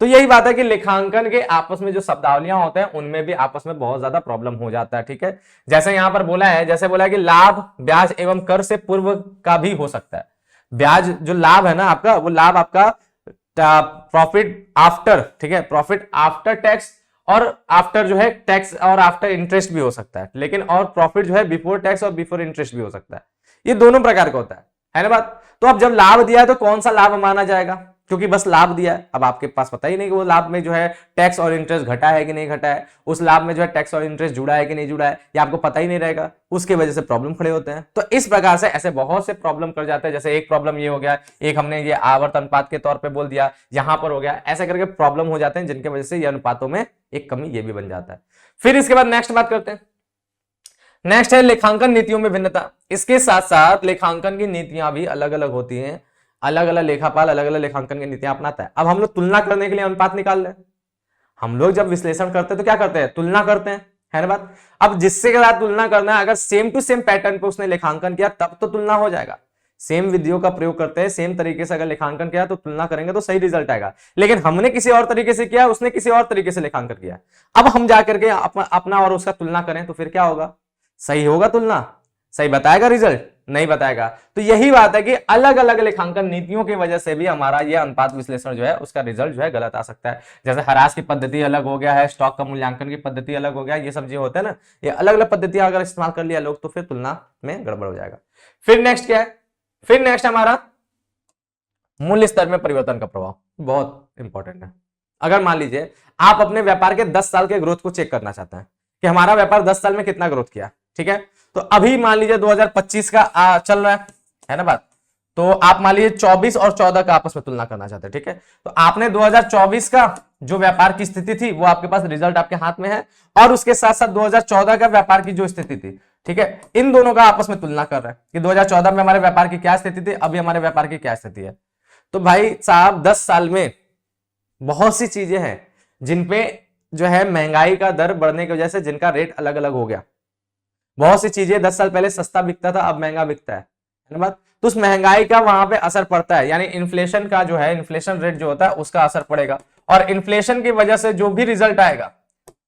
तो यही बात है कि लेखांकन के आपस में जो शब्दावलियां होते हैं उनमें भी आपस में बहुत ज्यादा प्रॉब्लम हो जाता है। ठीक है, जैसे यहां पर बोला है, जैसे बोला है कि लाभ ब्याज एवं कर से पूर्व का भी हो सकता है। ब्याज जो लाभ है ना आपका, वो लाभ आपका प्रॉफिट आफ्टर, ठीक है, प्रॉफिट आफ्टर टैक्स और आफ्टर जो है टैक्स और आफ्टर इंटरेस्ट भी हो सकता है, लेकिन और प्रॉफिट जो है बिफोर टैक्स और बिफोर इंटरेस्ट भी हो सकता है। ये दोनों प्रकार का होता है ना बात। तो अब जब लाभ दिया है तो कौन सा लाभ माना जाएगा, क्योंकि बस लाभ दिया है, अब आपके पास पता ही नहीं कि वो लाभ में जो है टैक्स और इंटरेस्ट घटा है कि नहीं घटा है, उस लाभ में जो है टैक्स और इंटरेस्ट जुड़ा है कि नहीं जुड़ा है, ये आपको पता ही नहीं रहेगा, उसके वजह से प्रॉब्लम खड़े होते हैं। तो इस प्रकार से ऐसे बहुत से प्रॉब्लम कर जाते हैं। जैसे एक प्रॉब्लम ये हो गया, एक हमने ये आवर्त अनुपात के तौर पर बोल दिया, यहां पर हो गया, ऐसे करके प्रॉब्लम हो जाते हैं जिनकी वजह से ये अनुपातों में एक कमी ये भी बन जाता है। फिर इसके बाद नेक्स्ट बात करते हैं, नेक्स्ट है लेखांकन नीतियों में भिन्नता। इसके साथ साथ लेखांकन की नीतियां भी अलग अलग होती हैं, अलग अलग लेखापाल अलग अलग लेखांकन की नीतियां अपनाता है। अब हम लोग तुलना करने के लिए अनुपात निकाल रहे हैं, हम लोग जब विश्लेषण करते हैं तो क्या करते हैं, तुलना करते हैं, है ना बात। अब जिससे के साथ तुलना करना है, अगर सेम टू सेम पैटर्न पे उसने लेखांकन किया तब तो तुलना हो जाएगा। सेम विधियों का प्रयोग करते हैं, सेम तरीके से अगर लेखांकन किया तो तुलना करेंगे तो सही रिजल्ट आएगा। लेकिन हमने किसी और तरीके से किया, उसने किसी और तरीके से लेखांकन किया, अब हम जाकर के अपना और उसका तुलना करें तो फिर क्या होगा, सही होगा तुलना, सही बताएगा रिजल्ट, नहीं बताएगा। तो यही बात है कि अलग अलग लेखांकन नीतियों की वजह से भी हमारा यह अनुपात विश्लेषण जो है उसका रिजल्ट जो है गलत आ सकता है। जैसे हरास की पद्धति अलग हो गया है, स्टॉक का मूल्यांकन की पद्धति अलग हो गया, ये सब जो होते हैं ना, ये अलग अलग पद्धतियां अगर इस्तेमाल कर लिया लोग तो फिर तुलना में गड़बड़ हो जाएगा। फिर नेक्स्ट क्या है, फिर नेक्स्ट हमारा मूल्य स्तर में परिवर्तन का प्रभाव, बहुत इंपॉर्टेंट है। अगर मान लीजिए आप अपने व्यापार के 10 साल के ग्रोथ को चेक करना चाहते हैं कि हमारा व्यापार 10 साल में कितना ग्रोथ किया, ठीक है, तो अभी मान लीजिए 2025 का चल रहा है ना बात, तो आप मान लीजिए 24 और 14 का आपस में तुलना करना चाहते हैं, ठीक है, तो आपने 2024 का जो व्यापार की स्थिति थी वो आपके पास रिजल्ट आपके हाथ में है, और उसके साथ साथ 2014 का व्यापार की जो स्थिति थी, ठीक है, इन दोनों का आपस में तुलना कर रहे हैं कि 2014 में हमारे व्यापार की क्या स्थिति थी, अभी हमारे व्यापार की क्या स्थिति है। तो भाई साहब 10 साल में बहुत सी चीजें हैं जिनपे जो है महंगाई का दर बढ़ने की वजह से जिनका रेट अलग अलग हो गया। बहुत सी चीजें 10 साल पहले सस्ता बिकता था, अब महंगा बिकता है ना बात, तो उस महंगाई का वहां पे असर पड़ता है, यानी इन्फ्लेशन का जो है, इन्फ्लेशन रेट जो होता है उसका असर पड़ेगा, और इन्फ्लेशन की वजह से जो भी रिजल्ट आएगा,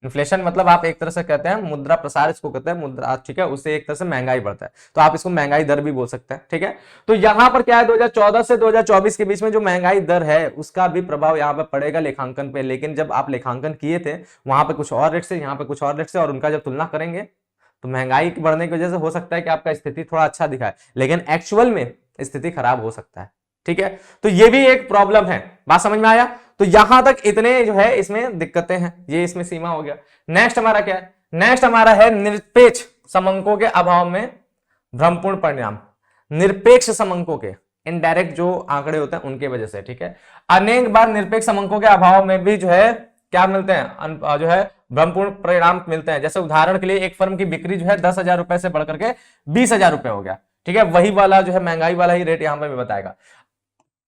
इन्फ्लेशन मतलब आप एक तरह से कहते हैं मुद्रा प्रसार, इसको कहते हैं मुद्रा, ठीक है, उससे एक तरह से महंगाई बढ़ता है, तो आप इसको महंगाई दर भी बोल सकते हैं, ठीक है। तो यहां पर क्या है, 2014 से 2024 के बीच में जो महंगाई दर है उसका भी प्रभाव यहां पर पड़ेगा लेखांकन पे। लेकिन जब आप लेखांकन किए थे वहां पे कुछ और रेट से, यहाँ पे कुछ और रेट से, और उनका जब तुलना करेंगे तो महंगाई बढ़ने की वजह से हो सकता है कि आपका स्थिति थोड़ा अच्छा दिखाए, लेकिन एक्चुअल में स्थिति खराब हो सकता है, ठीक है। तो ये भी एक प्रॉब्लम है, बात समझ में आया। तो यहां तक इतने जो है इसमें दिक्कतें हैं, ये इसमें सीमा हो गया। नेक्स्ट हमारा क्या है, नेक्स्ट हमारा है निरपेक्ष समंकों के अभाव में भ्रमपूर्ण परिणाम। निरपेक्ष समंकों के इनडायरेक्ट जो आंकड़े होते हैं उनके वजह से, ठीक है, अनेक बार निरपेक्ष समंकों के अभाव में भी जो है क्या मिलते हैं, जो है भ्रमपूर्ण परिणाम मिलते हैं। जैसे उदाहरण के लिए एक फर्म की बिक्री जो है 10,000 रुपए से बढ़कर के 20,000 रुपए हो गया, ठीक है, वही वाला जो है महंगाई वाला ही रेट यहां पर भी बताएगा,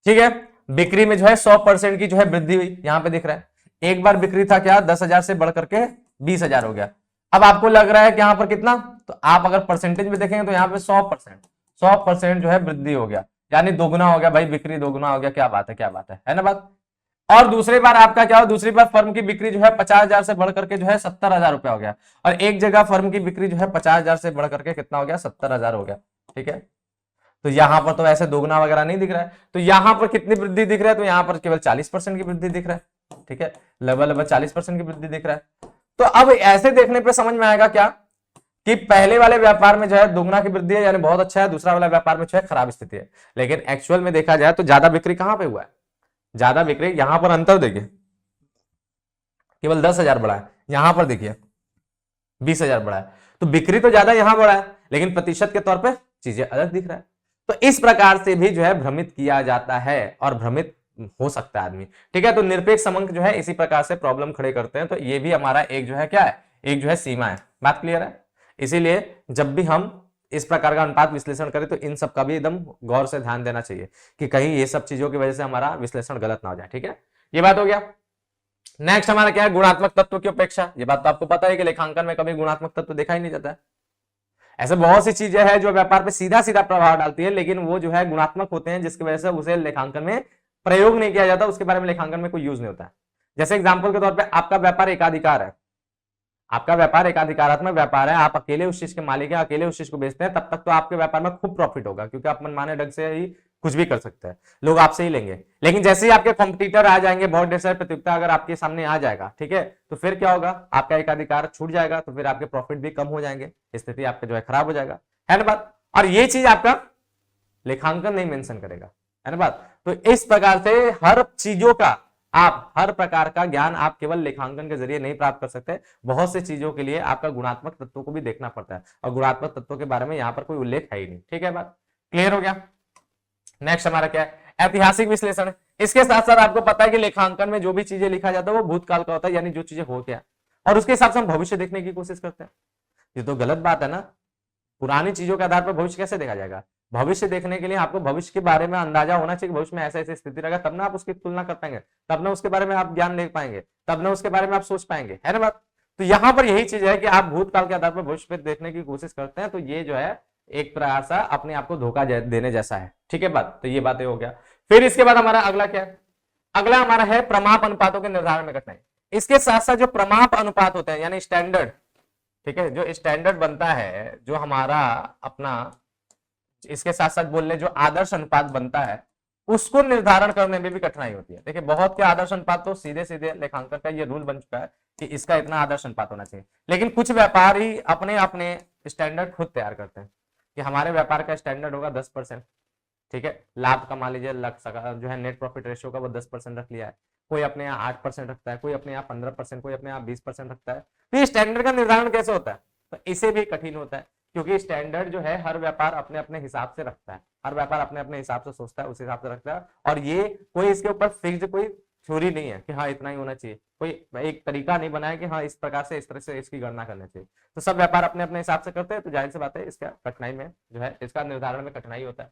ठीक है। बिक्री में जो है 100% की जो है वृद्धि हुई, यहां पे दिख रहा है, एक बार बिक्री था क्या 10,000 से बढ़कर के 20,000 हो गया। अब आपको लग रहा है कि यहां पर कितना, तो आप अगर परसेंटेज में देखेंगे तो यहाँ पे 100% जो है वृद्धि हो गया, यानी दोगुना हो गया भाई, बिक्री दोगुना हो गया, क्या बात है, क्या बात है ना बात। और दूसरी बार आपका क्या हो, दूसरी बार फर्म की बिक्री जो है 50,000 से बढ़कर के जो है 70,000 रुपया हो गया, और एक जगह फर्म की बिक्री जो है 50,000 से बढ़कर के कितना हो गया, 70,000 हो गया, ठीक है। तो यहां पर तो ऐसे दोगुना वगैरह नहीं दिख रहा है, तो यहां पर कितनी वृद्धि दिख रहा है, तो यहां पर केवल 40% की वृद्धि दिख रहा है, ठीक है, लगभग 40% की वृद्धि दिख रहा है। तो अब ऐसे देखने पे समझ में आएगा क्या कि पहले वाले व्यापार में जो है दोगुना की वृद्धि है, यानी बहुत अच्छा है, दूसरा वाला व्यापार में जो है खराब स्थिति है। लेकिन एक्चुअल में देखा जाए तो ज्यादा बिक्री कहां पे हुआ है, ज्यादा बिक्री यहां पर अंतर देखिए, केवल 10,000 बढ़ा है, यहां पर देखिए 20,000 बढ़ा है, तो बिक्री तो ज्यादा यहां बढ़ा है, लेकिन प्रतिशत के तौर पर चीजें अलग दिख रहा है। तो इस प्रकार से भी जो है भ्रमित किया जाता है और भ्रमित हो सकता है आदमी, ठीक है। तो निरपेक्ष समंक जो है इसी प्रकार से प्रॉब्लम खड़े करते हैं, तो ये भी हमारा एक जो है क्या है, एक जो है सीमा है, बात क्लियर है। इसीलिए जब भी हम इस प्रकार का अनुपात विश्लेषण करें तो इन सब का भी एकदम गौर से ध्यान देना चाहिए कि कहीं ये सब चीजों की वजह से हमारा विश्लेषण गलत ना हो जाए, ठीक है, ये बात हो गया। नेक्स्ट हमारा क्या है, गुणात्मक तत्व की उपेक्षा। ये बात तो आपको पता है कि लेखांकन में कभी गुणात्मक तत्व देखा ही नहीं जाता है, ऐसे बहुत सी चीजें हैं जो व्यापार पे सीधा सीधा प्रभाव डालती है, लेकिन वो जो है गुणात्मक होते हैं, जिसकी वजह से उसे लेखांकन में प्रयोग नहीं किया जाता, उसके बारे में लेखांकन में कोई यूज नहीं होता है। जैसे एग्जाम्पल के तौर पर आपका व्यापार एकाधिकार है, आपका व्यापार एकाधिकारात्मक व्यापार है, आप अकेले उस चीज के मालिक हैं, अकेले उस चीज को बेचते हैं, तब तक तो आपके व्यापार में खूब प्रॉफिट होगा, क्योंकि आप मनमाने ढंग से ही कुछ भी कर सकते हैं, लोग आपसे ही लेंगे। लेकिन जैसे ही आपके कॉम्पिटिटर आ जाएंगे, बहुत ढेर सारी प्रतियोगिता अगर आपके सामने आ जाएगा, ठीक है, तो फिर क्या होगा, आपका एकाधिकार छूट जाएगा, तो फिर आपके प्रॉफिट भी कम हो जाएंगे, स्थिति आपका जो है खराब हो जाएगा, है ना बात। और ये चीज आपका लेखांकन नहीं मेंशन करेगा, है ना बात। तो इस प्रकार से हर चीजों का, आप हर प्रकार का ज्ञान आप केवल लेखांकन के जरिए नहीं प्राप्त कर सकते, बहुत से चीजों के लिए आपका गुणात्मक तत्वों को भी देखना पड़ता है, और गुणात्मक तत्वों के बारे में यहाँ पर कोई उल्लेख है ही नहीं। ठीक है, बात क्लियर हो गया। नेक्स्ट हमारा क्या है, ऐतिहासिक विश्लेषण। इसके साथ साथ आपको पता है कि लेखांकन में जो भी चीजें लिखा जाता है वो भूतकाल का होता है, यानी जो चीजें हो गया, और उसके हिसाब से हम भविष्य देखने की कोशिश करते हैं। ये तो गलत बात है ना, पुरानी चीजों के आधार पर भविष्य कैसे देखा जाएगा। भविष्य देखने के लिए आपको भविष्य के बारे में अंदाजा होना चाहिए कि भविष्य में ऐसा ऐसी स्थिति रहेगा, तब ना आप उसकी तुलना कर पाएंगे, तब ना उसके बारे में आप ज्ञान ले पाएंगे, तब ना उसके बारे में आप सोच पाएंगे, है ना बात। तो यहाँ पर यही चीज है कि आप भूतकाल के आधार पर भविष्य पे देखने की कोशिश करते हैं, तो ये जो है एक प्रकार से अपने आप को धोखा देने जैसा है। ठीक है बात, तो ये बातें हो गया। फिर इसके बाद हमारा अगला क्या है, अगला हमारा है प्रमाप अनुपातों के निर्धारण में कठिनाई। इसके साथ साथ जो प्रमाप अनुपात होते हैं, यानी स्टैंडर्ड, ठीक है, जो स्टैंडर्ड बनता है, जो हमारा अपना, इसके साथ साथ बोल ले जो आदर्श अनुपात बनता है, उसको निर्धारण करने में भी कठिनाई होती है। देखिए बहुत के आदर्श अनुपात तो सीधे सीधे लेखांकन का ये रूल बन चुका है कि इसका इतना आदर्श अनुपात होना चाहिए, लेकिन कुछ व्यापारी अपने अपने स्टैंडर्ड खुद तैयार करते हैं कि हमारे व्यापार का स्टैंडर्ड होगा 10%, ठीक है, लाभ कमा लीजिए, जो है नेट प्रॉफिट रेशियो का वो 10% रख लिया है, कोई अपने यहाँ 8% रखता है, कोई अपने यहाँ 15%, कोई अपने यहाँ 20% रखता है। तो ये स्टैंडर्ड का निर्धारण कैसे होता है, तो इसे भी कठिन होता है, क्योंकि स्टैंडर्ड जो है हर व्यापार अपने अपने हिसाब से रखता है, हर व्यापार अपने अपने हिसाब से सोचता है, उस हिसाब से रखता है, और ये कोई इसके ऊपर फिक्स कोई थ्योरी नहीं है कि हाँ इतना ही होना चाहिए, कोई एक तरीका नहीं बनाया कि हाँ इस प्रकार से इस तरह से इसकी गणना करनी चाहिए। तो सब व्यापार अपने अपने हिसाब से करते हैं, तो जाहिर सी बात है इसका कठिनाई में जो है, इसका निर्धारण में कठिनाई होता है।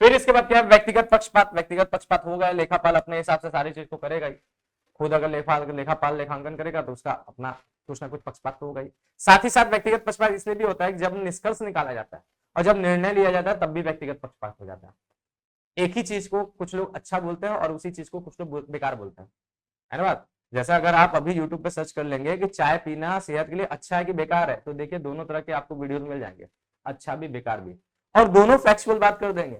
फिर इसके बाद क्या है, व्यक्तिगत पक्षपात। व्यक्तिगत पक्षपात होगा, लेखापाल अपने हिसाब से सारी चीज को करेगा ही, खुद अगर लेखापाल लेखांकन करेगा तो उसका अपना कुछ ना कुछ पक्षपात तो होगा ही। साथ ही साथ व्यक्तिगत पक्षपात इसलिए भी होता है कि जब निष्कर्ष निकाला जाता है और जब निर्णय लिया जाता है तब भी व्यक्तिगत पक्षपात हो जाता है। एक ही चीज को कुछ लोग अच्छा बोलते हैं और उसी चीज को कुछ लोग बेकार बोलते हैं, है ना बात। जैसे अगर आप अभी यूट्यूब पे सर्च कर लेंगे कि चाय पीना सेहत के लिए अच्छा है कि बेकार है, तो देखिए दोनों तरह के आपको वीडियोस मिल जाएंगे, अच्छा भी बेकार भी, और दोनों फैक्चुअल बात कर देंगे।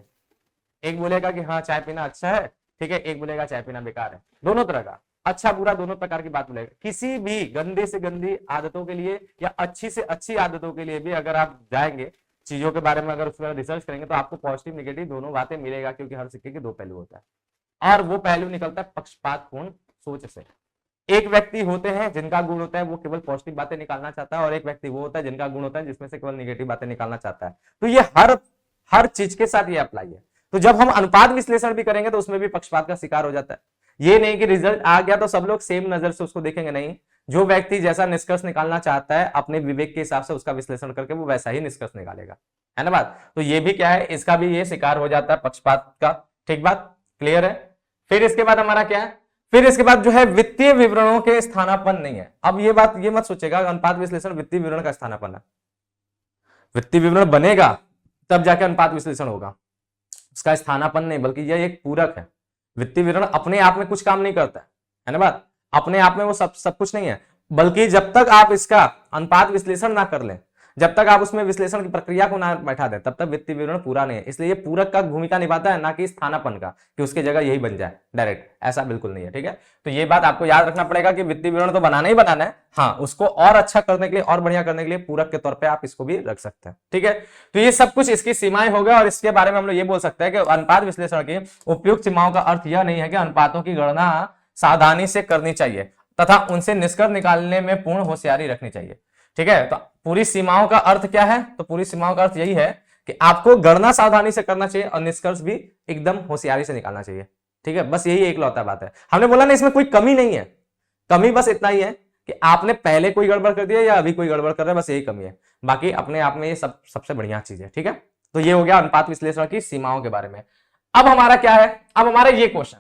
एक बोलेगा कि हाँ चाय पीना अच्छा है, ठीक है, एक बोलेगा चाय पीना बेकार है। दोनों तरह का अच्छा बुरा दोनों प्रकार की बात बोलेगा। किसी भी गंदे से गंदी आदतों के लिए या अच्छी से अच्छी आदतों के लिए भी अगर आप जाएंगे, चीजों के बारे में अगर उस पर रिसर्च करेंगे, तो आपको पॉजिटिव निगेटिव दोनों बातें मिलेगा, क्योंकि हर सिक्के के दो पहलू होता है, और वो पहलू निकलता है पक्षपातपूर्ण सोच से। एक व्यक्ति होते हैं जिनका गुण होता है वो केवल पॉजिटिव बातें निकालना चाहता है, और एक व्यक्ति वो होता है जिनका गुण होता है जिसमें से केवल निगेटिव बातें निकालना चाहता है। तो ये हर चीज के साथ ये अप्लाई है। तो जब हम अनुपात विश्लेषण भी करेंगे तो उसमें भी पक्षपात का शिकार हो जाता है। ये नहीं कि रिजल्ट आ गया तो सब लोग सेम नजर से उसको देखेंगे, नहीं, जो व्यक्ति जैसा निष्कर्ष निकालना चाहता है अपने विवेक के हिसाब से उसका विश्लेषण करके वो वैसा ही निष्कर्ष निकालेगा, है ना बात। तो ये भी क्या है, इसका भी ये शिकार हो जाता है पक्षपात का। ठीक बात, क्लियर है। फिर इसके बाद हमारा क्या है, फिर इसके बाद जो है वित्तीय विवरणों के स्थानापन्न नहीं है। अब ये बात ये मत सोचेगा अनुपात विश्लेषण वित्तीय विवरण का स्थानापन्न है। वित्तीय विवरण बनेगा तब जाके अनुपात विश्लेषण होगा, उसका स्थानापन्न नहीं, बल्कि यह एक पूरक है। वित्तीय विवरण अपने आप में कुछ काम नहीं करता है ना बात, अपने आप में वो सब कुछ नहीं है, बल्कि जब तक आप इसका अनुपात विश्लेषण ना कर लें, जब तक आप उसमें विश्लेषण की प्रक्रिया को ना बैठा दें, तब तक वित्तीय विवरण पूरा नहीं है। इसलिए ये पूरक का भूमिका निभाता है, ना कि स्थानापन्न का, कि उसकी जगह यही बन जाए डायरेक्ट, ऐसा बिल्कुल नहीं है। ठीक है, तो ये बात आपको याद रखना पड़ेगा कि वित्तीय विवरण तो बनाना ही बनाना है, हाँ उसको और अच्छा करने के लिए और बढ़िया करने के लिए पूरक के तौर पर आप इसको भी रख सकते हैं। ठीक है, तो ये सब कुछ इसकी सीमाएं हो गए, और इसके बारे में हम लोग ये बोल सकते हैं कि अनुपात विश्लेषण की उपयुक्त सीमाओं का अर्थ यह नहीं है कि अनुपातों की गणना सावधानी से करनी चाहिए तथा उनसे निष्कर्ष निकालने में पूर्ण होशियारी रखनी चाहिए। ठीक है, तो पूरी सीमाओं का अर्थ क्या है, तो पूरी सीमाओं का अर्थ यही है कि आपको गणना सावधानी से करना चाहिए और निष्कर्ष भी एकदम होशियारी से निकालना चाहिए। ठीक है, बस यही एक लौता बात है। हमने बोला ना इसमें कोई कमी नहीं है, कमी बस इतना ही है कि आपने पहले कोई गड़बड़ कर दिया या अभी कोई गड़बड़ कर रहा है, बस यही कमी है। बाकी अपने आप में ये सबसे बढ़िया चीज है। ठीक है, तो ये हो गया अनुपात विश्लेषण की सीमाओं के बारे में। अब हमारा क्या है, अब हमारा ये क्वेश्चन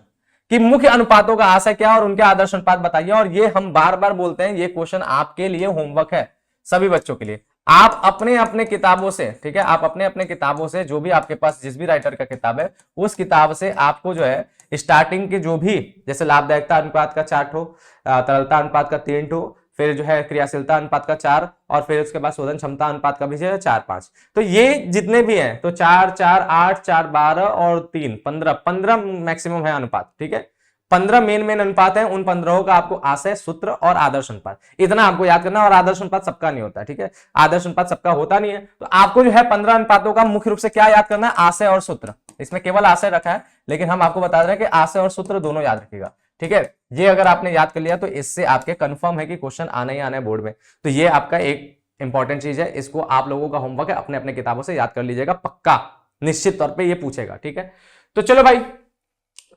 कि मुख्य अनुपातों का आशय क्या और उनके आदर्श अनुपात बताइए। और ये हम बार बार बोलते हैं, ये क्वेश्चन आपके लिए होमवर्क है, सभी बच्चों के लिए। आप अपने अपने किताबों से, ठीक है, आप अपने अपने किताबों से जो भी आपके पास जिस भी राइटर का किताब है उस किताब से आपको जो है स्टार्टिंग के जो भी, जैसे लाभदायकता अनुपात का 4 ठो, तरलता अनुपात का 3 ठो, फिर जो है क्रियाशीलता अनुपात का 4, और फिर उसके बाद शोधन क्षमता अनुपात का भी जो है 4-5। तो ये जितने भी हैं तो 4, 4, 8, 4, 12 और 3, 15 मैक्सिमम है अनुपात, ठीक है। 15 मेन अनुपात है, उन 15 का आपको आशय, सूत्र और आदर्श अनुपात इतना आपको याद करना। और आदर्श अनुपात सबका नहीं होता है, ठीक है, आदर्श अनुपात सबका होता नहीं है। तो आपको जो है 15 अनुपातों का मुख्य रूप से क्या याद करना है, आशय और सूत्र। इसमें केवल आशय रखा है, लेकिन हम आपको बता रहे हैं कि आशय और सूत्र दोनों याद रखिएगा, ठीक है। ये अगर आपने याद कर लिया तो इससे आपके कंफर्म है कि क्वेश्चन आना ही आना है बोर्ड में। तो ये आपका एक इंपॉर्टेंट चीज है, इसको आप लोगों का होमवर्क है, अपने अपने किताबों से याद कर लीजिएगा, पक्का निश्चित तौर पर ये पूछेगा, ठीक है। तो चलो भाई,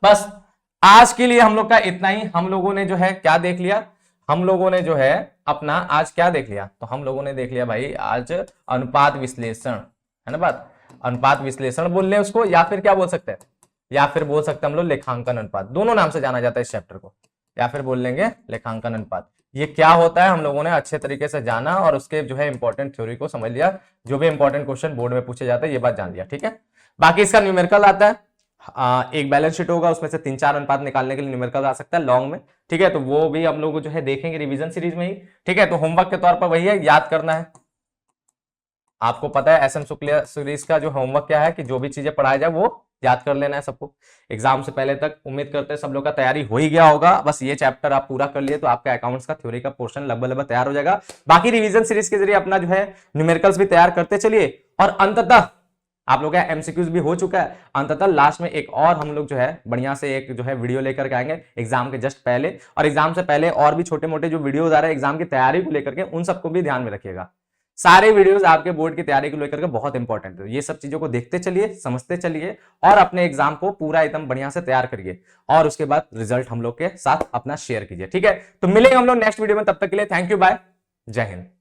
बस आज के लिए हम लोग का इतना ही। हम लोगों ने जो है क्या देख लिया, हम लोगों ने जो है अपना आज क्या देख लिया, तो हम लोगों ने देख लिया भाई आज अनुपात विश्लेषण, है ना बात। अनुपात विश्लेषण बोल रहे हैं उसको, या फिर क्या बोल सकते हैं, या फिर बोल सकते हैं हम लोग लेखांकन अनुपात, दोनों नाम से जाना जाता है इस चैप्टर को, या फिर बोल लेंगे लेखांकन अनुपात। ये क्या होता है हम लोगों ने अच्छे तरीके से जाना और उसके जो है इंपॉर्टेंट थ्योरी को समझ लिया, जो भी इंपॉर्टेंट क्वेश्चन बोर्ड में पूछे जाते हैं ये बात जान लिया, ठीक है। बाकी इसका न्यूमेरिकल आता है, एक बैलेंस शीट होगा, उसमें से 3-4 अनुपात निकालने के लिए न्यूमेरिकल आ सकता है लॉन्ग में, ठीक है। तो वो भी हम लोग जो है देखेंगे रिवीजन सीरीज में ही, ठीक है। तो होमवर्क के तौर पर वही है, याद करना है। आपको पता है एसएम शुक्ला सीरीज का जो होमवर्क क्या है कि जो भी चीजें पढ़ाया जाए वो याद कर लेना है सबको। एग्जाम से पहले तक उम्मीद करते हैं सब लोग का तैयारी हो ही गया होगा, बस ये चैप्टर आप पूरा कर लिए तो आपका अकाउंट्स का थ्योरी का पोर्शन लगभग तैयार हो जाएगा। बाकी रिवीजन सीरीज के जरिए अपना जो है न्यूमेरिकल्स भी तैयार करते चलिए, और अंततः आप लोग का एमसीक्यूज भी हो चुका है। अंततः लास्ट में एक और हम लोग जो है बढ़िया से एक जो है वीडियो लेकर के आएंगे एग्जाम के जस्ट पहले, और एग्जाम से पहले और भी छोटे मोटे जो वीडियोज आ रहे हैं एग्जाम की तैयारी को लेकर के, उन सबको भी ध्यान में रखिएगा। सारे वीडियोस आपके बोर्ड की तैयारी को लेकर के बहुत इंपॉर्टेंट है, ये सब चीजों को देखते चलिए, समझते चलिए, और अपने एग्जाम को पूरा एकदम बढ़िया से तैयार करिए, और उसके बाद रिजल्ट हम लोग के साथ अपना शेयर कीजिए, ठीक है। तो मिलेंगे हम लोग नेक्स्ट वीडियो में, तब तक के लिए थैंक यू, बाय, जय हिंद।